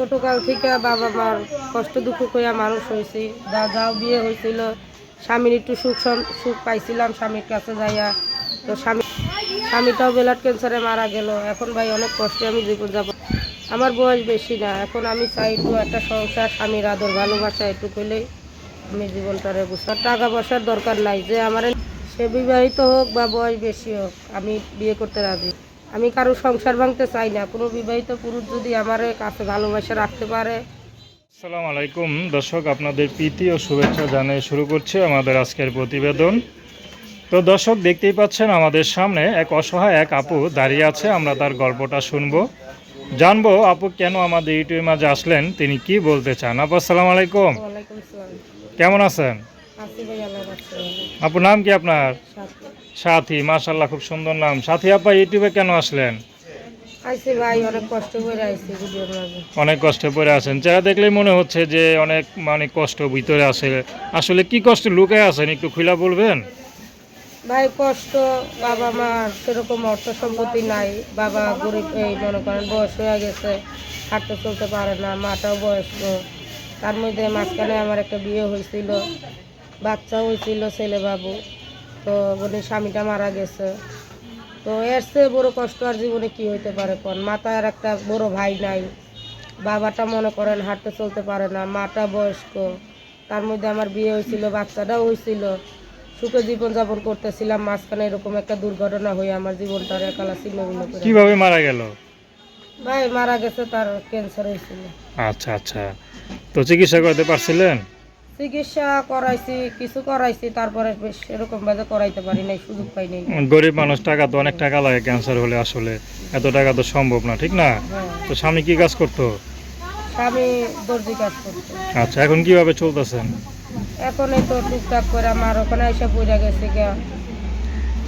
ছোটকাল থেকে বাবা মার কষ্ট দুঃখ কইয়া মানুষ হয়েছি। যাও বিয়ে হয়েছিল, স্বামীর একটু সুখ পাইছিলাম স্বামীর কাছে যাইয়া। তো স্বামীটাও ব্লাড ক্যান্সারে মারা গেল। এখন ভাই অনেক কষ্টে আমি জীবন যাপন। আমার বয়স বেশি না, এখন আমি চাই তো একটা সংসার, স্বামীর আদর ভালোবাসা একটু পেলেই আমি জীবনটারে বুঝতে। টাকা পয়সার দরকার নাই, যে আমার সে বিবাহিত হোক বা বয়স বেশি হোক, আমি বিয়ে করতে রাজি। আমি কারো সংসার ভাঙতে চাই না। কোনো বিবাহিত পুরুষ যদি আমার কাছে ভালোবাসা রাখতে পারে। আসসালামু আলাইকুম দর্শক, আপনাদের প্রীতি ও শুভেচ্ছা জানিয়ে শুরু করছে আমাদের আজকের প্রতিবেদন। তো দর্শক, দেখতেই পাচ্ছেন আমাদের সামনে এক অসহায় এক আপু দাঁড়িয়ে আছে। আমরা তার গল্পটা শুনবো, জানবো আপু কেন আমাদের ইউটিউবের মাঝে আসলেন, তিনি কি বলতে চান। আপু আসসালামু আলাইকুম, ওয়ালাইকুম আসসালাম। কেমন আছেন? আছি ভাই, আল্লাহ রাখছে। আপু নাম কি আপনার? সাথে সাথী, মাশাআল্লাহ, খুব সুন্দর নাম। সাথী আপা, ইউটিউবে কেন আসলেন? আইছি ভাই, অনেক কষ্ট করে আইছি ভিডিওর মাঝে। অনেক কষ্টে পড়ে আছেন, চেহারা দেখলেই মনে হচ্ছে যে অনেক কষ্ট ভিতরে আছে। আসলে কি কষ্ট লুকায় আছেন, একটু খুলে বলবেন? ভাই কষ্ট, বাবা মার সেরকম অর্থ সম্পত্তি নাই। বাবা গরিব, এই মনে করেন বয়স হয়ে গেছে, হাঁটতে চলতে পারে না। মাটাও বয়স্ক। তার মধ্যে মাঝখানে আমার একটা বিয়ে হয়েছিল, বাচ্চা হয়েছিল, ছেলে বাবু। তো স্বামীটা মারা গেছে। তো এর চেয়ে বড় কষ্ট আর জীবনে কি হইতে পারে কোন? মাথায় আর একটা বড় ভাই নাই। বাবাটা মনে করেন হাঁটতে চলতে পারে না, মাটা বয়স্ক। তার মধ্যে আমার বিয়ে হয়েছিল, বাচ্চাটাও হয়েছিল, সুখে জীবনযাপন করতেছিলাম। মাঝখানে এরকম একটা দুর্ঘটনা হয়ে আমার জীবনটার একালা ছিন্ন ভিন্ন করে। কিভাবে মারা গেল? ভাই মারা গেছে, তার ক্যান্সার হয়েছিল। আচ্ছা আচ্ছা, তো চিকিৎসা করতে পারছিলেন? চিকিৎসা করাইছি, কিছু করাইছি, তারপরে বেশ এরকম ভাবে করাইতে পারি নাই, সুযোগ পাই নাই। গরিব মানুষ, টাকা তো অনেক টাকা লাগে ক্যান্সার হলে, আসলে এত টাকা তো সম্ভব না, ঠিক না? হ্যাঁ, তো স্বামী কি কাজ করতো? স্বামী দর্জি কাজ করতো। আচ্ছা, এখন কিভাবে চলতেছেন? এখন এই তো টুকটাক করে আমার ওখানে এসে পড়ে গেছে গা,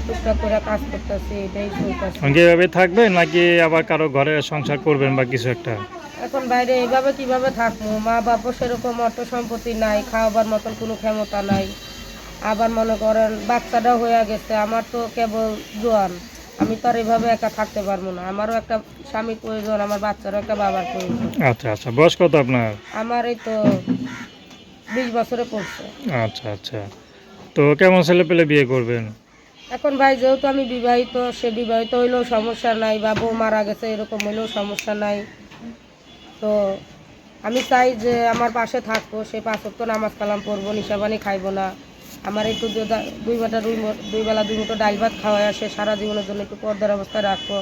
টুকটাক করে কাজ করতেছি, এটাই চলতেছে। এখন কিভাবে থাকবেন, নাকি আবার কারো ঘরে সংসার করবেন বা কিছু একটা? এখন বাইরে এইভাবে কিভাবে থাকবো? মা বাবা সেরকম অর্থ সম্পত্তি নাই, খাওয়াবার মতন কোনো ক্ষমতা নাই। আবার মনে করেন বাচ্চাটাও হয়ে গেছে, আমার তো কেবল জোয়ান। আমি তো আর এভাবে একা থাকতে পারবো না। আমারও একটা স্বামীর প্রয়োজন, আমার বাচ্চারও একটা বাবার প্রয়োজন। আচ্ছা আচ্ছা, বয়স কত আপনার? আমার এই তো 20 বছরে পড়ছে। আচ্ছা আচ্ছা, তো কেমন ছেলে পেলে বিয়ে করবেন? এখন ভাই যেহেতু আমি বিবাহিত, সে বিবাহিত হইলেও সমস্যা নাই, বা বউ মারা গেছে এরকম হইলেও সমস্যা নাই। তো আমি চাই যে আমার পাশে থাকবো, সে 5 ওয়াক্ত নামাজ কালাম পড়বো, নিশাবানি খাইবো না। আমার একটু দুই বেলা 2 মুঠো ডাল ভাত খাওয়ায় আসে, সারা জীবনের জন্য একটু পর্দার অবস্থায় রাখবো।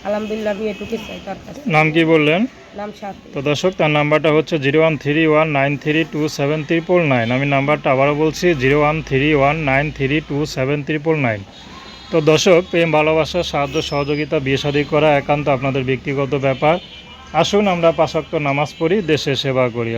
আলহামদুলিল্লাহ, আমি এটুকু চাই তার কাছে। নাম কি বললেন? নাম সাথী। তো দর্শক, তার নাম্বারটা হচ্ছে 01319327399। আমি নাম্বারটা আবারও বলছি, 01319327399। তো দর্শক, প্রেম ভালোবাসা, সাহায্য সহযোগিতা, বিয়ে শাদী করা একান্ত আপনাদের ব্যক্তিগত ব্যাপার। আসুন আমরা 5 ওয়াক্ত নামাজ পড়ি, দেশের সেবা করি।